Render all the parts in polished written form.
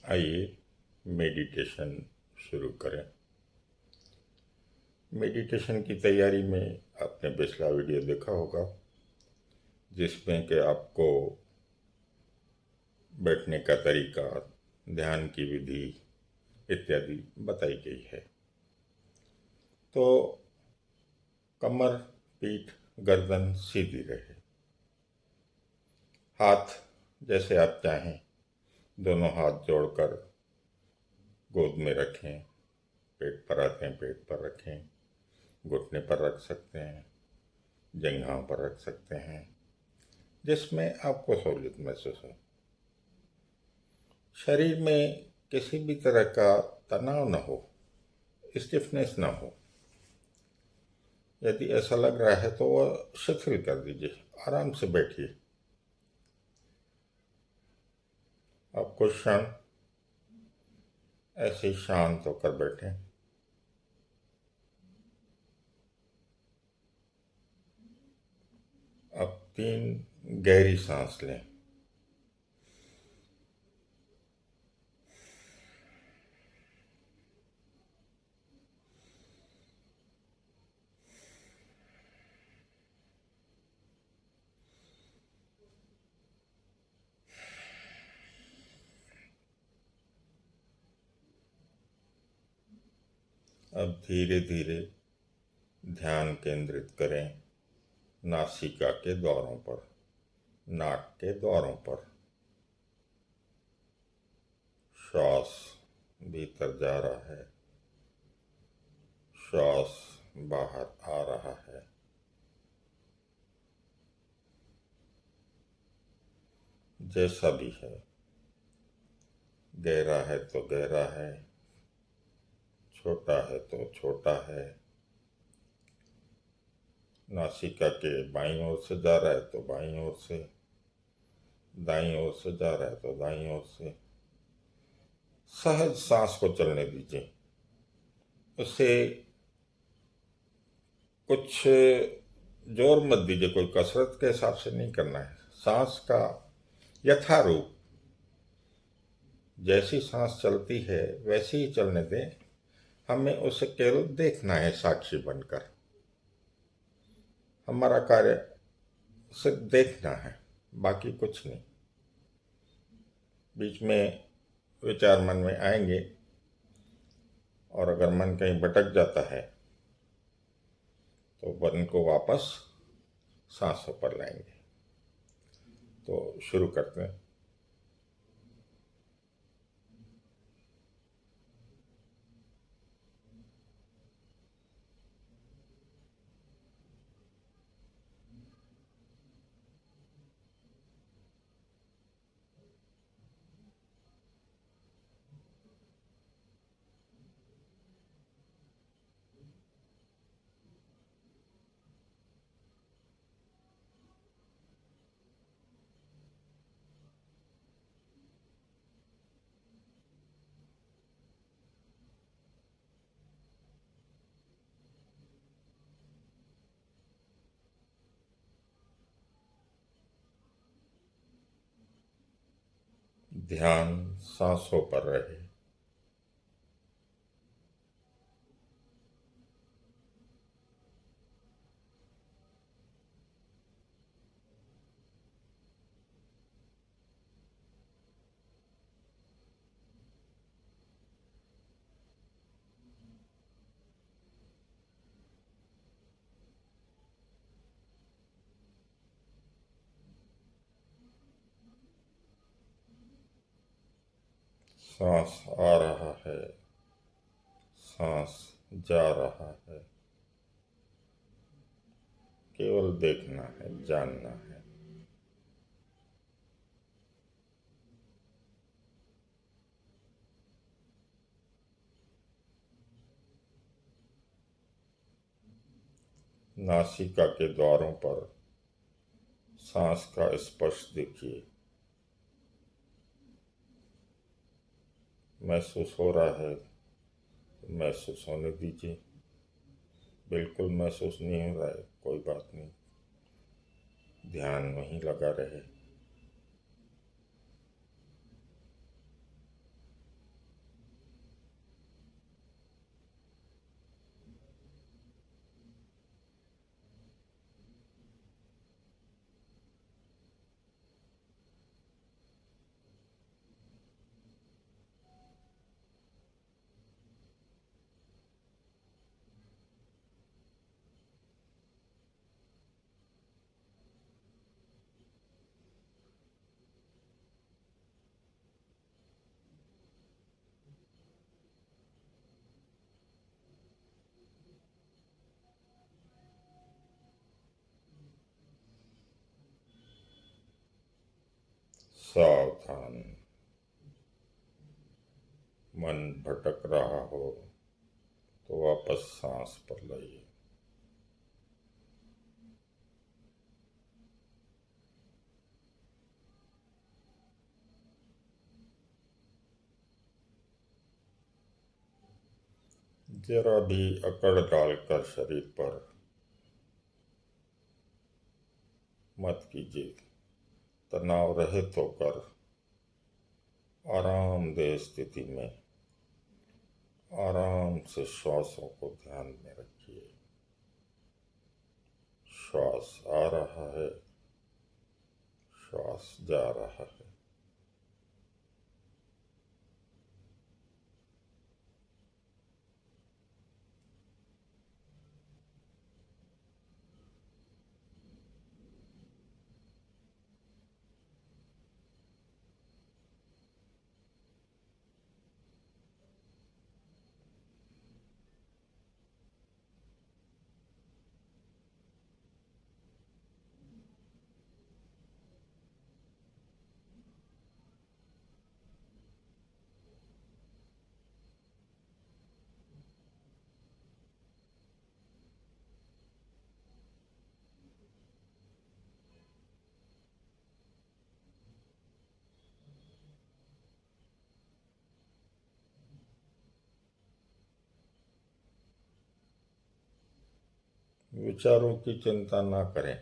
आइए मेडिटेशन शुरू करें। मेडिटेशन की तैयारी में आपने पिछला वीडियो देखा होगा जिसमें कि आपको बैठने का तरीका, ध्यान की विधि इत्यादि बताई गई है। तो कमर, पीठ, गर्दन सीधी रहे। हाथ जैसे आप चाहें दोनों हाथ जोड़कर गोद में रखें, पेट पर रखें, पेट पर रखें, घुटने पर रख सकते हैं, जंघाओं पर रख सकते हैं, जिसमें आपको सहूलियत महसूस हो। शरीर में किसी भी तरह का तनाव न हो, स्टिफनेस न हो। यदि ऐसा लग रहा है तो वह शिथिल कर दीजिए, आराम से बैठिए। अब कुछ क्षण ऐसे ही शांत होकर बैठें। अब 3 गहरी सांस लें। अब धीरे धीरे ध्यान केंद्रित करें नासिका के द्वारों पर, नाक के द्वारों पर। श्वास भीतर जा रहा है, श्वास बाहर आ रहा है। जैसा भी है, गहरा है तो गहरा है, छोटा है तो छोटा है। नासिका के बाईं ओर से जा रहा है तो बाईं ओर से, दाईं ओर से जा रहा है तो दाईं ओर से। सहज सांस को चलने दीजिए। उसे कुछ जोर मत दीजिए, कोई कसरत के हिसाब से नहीं करना है। सांस का यथारूप जैसी सांस चलती है वैसे ही चलने दें। हमें उसे केवल देखना है, साक्षी बनकर। हमारा कार्य सिर्फ देखना है, बाकी कुछ नहीं। बीच में विचार मन में आएंगे और अगर मन कहीं भटक जाता है तो मन को वापस सांसों पर लाएंगे। तो शुरू करते हैं। ध्यान सांसों पर रहे। सांस आ रहा है, सांस जा रहा है। केवल देखना है, जानना है। नासिका के द्वारों पर सांस का स्पर्श देखिए। महसूस हो रहा है तो महसूस होने दीजिए। बिल्कुल महसूस नहीं हो रहा है, कोई बात नहीं, ध्यान वहीं लगा रहे। सावधान। मन भटक रहा हो तो वापस सांस पर लाइए। जरा भी अकड़ डालकर शरीर पर मत कीजिए। तनाव रहित होकर आरामदेह स्थिति में आराम से श्वासों को ध्यान में रखिए। श्वास आ रहा है, श्वास जा रहा है। विचारों की चिंता ना करें।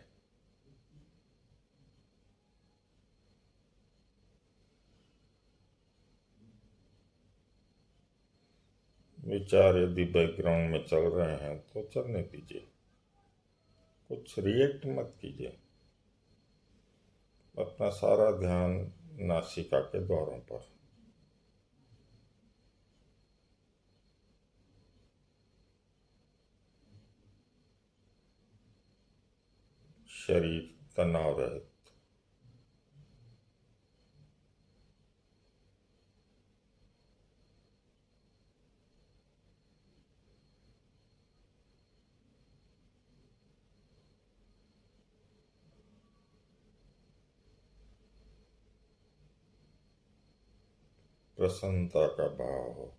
विचार यदि बैकग्राउंड में चल रहे हैं तो चलने दीजिए, कुछ रिएक्ट मत कीजिए। अपना सारा ध्यान नासिका के द्वारों पर। शरीर तनाव रहित। प्रसन्नता का भाव हो।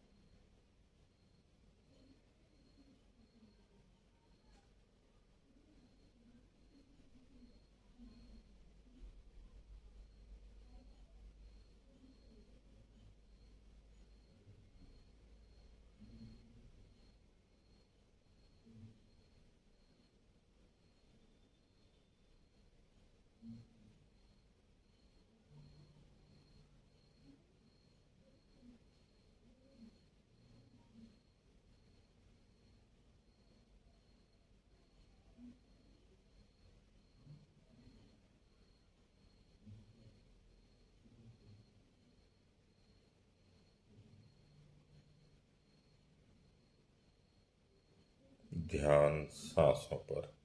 ध्यान सांसों पर।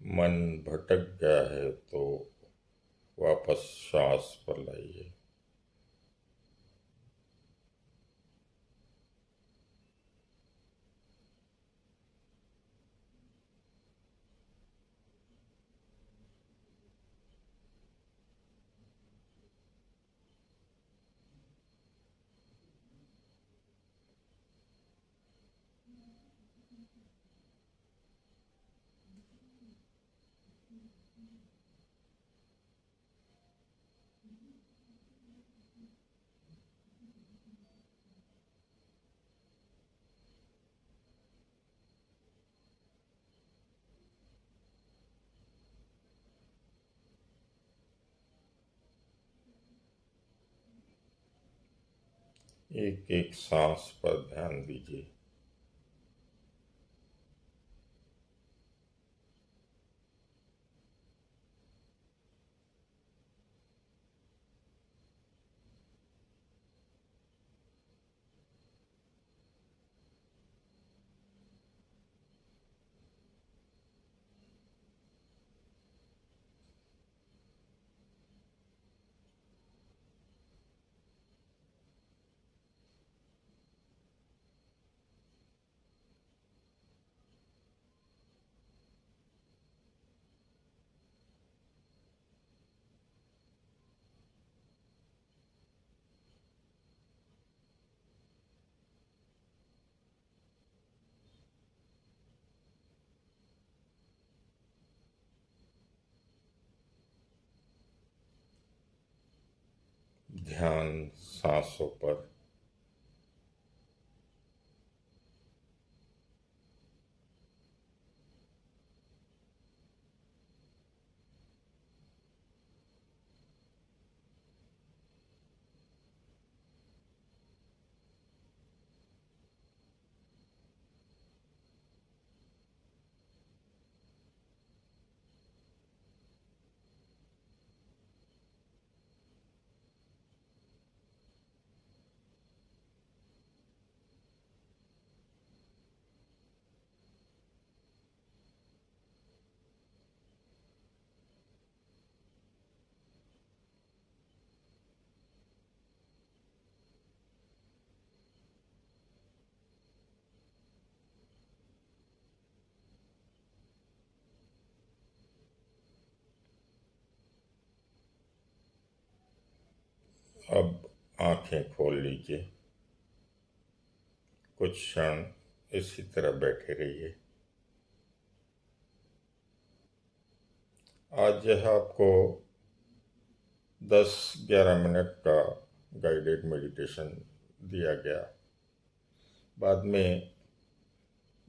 मन भटक गया है तो वापस श्वास पर लाइए। एक एक सांस पर ध्यान दीजिए। ध्यान सांसों पर। अब आंखें खोल लीजिए। कुछ क्षण इसी तरह बैठे रहिए। आज यह आपको 10-11 मिनट का गाइडेड मेडिटेशन दिया गया। बाद में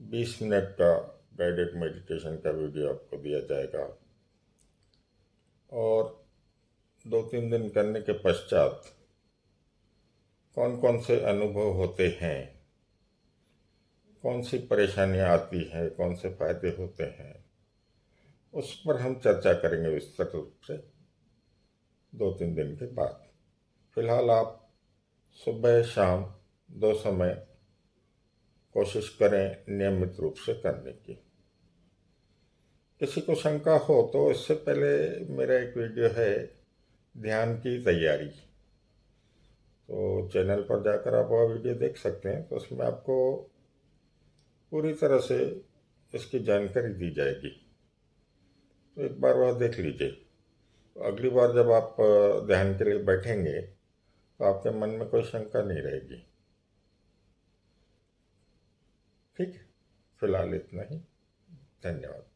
20 मिनट का गाइडेड मेडिटेशन का वीडियो आपको दिया जाएगा और 2-3 दिन करने के पश्चात कौन कौन से अनुभव होते हैं, कौन सी परेशानियां आती हैं, कौन से फायदे होते हैं, उस पर हम चर्चा करेंगे विस्तृत रूप से 2-3 दिन के बाद। फिलहाल आप सुबह शाम 2 समय कोशिश करें नियमित रूप से करने की। किसी को शंका हो तो इससे पहले मेरा एक वीडियो है ध्यान की तैयारी, तो चैनल पर जाकर आप वह वीडियो देख सकते हैं। तो उसमें आपको पूरी तरह से इसकी जानकारी दी जाएगी, तो एक बार वह देख लीजिए। तो अगली बार जब आप ध्यान के लिए बैठेंगे तो आपके मन में कोई शंका नहीं रहेगी। ठीक है, फिलहाल इतना ही। धन्यवाद।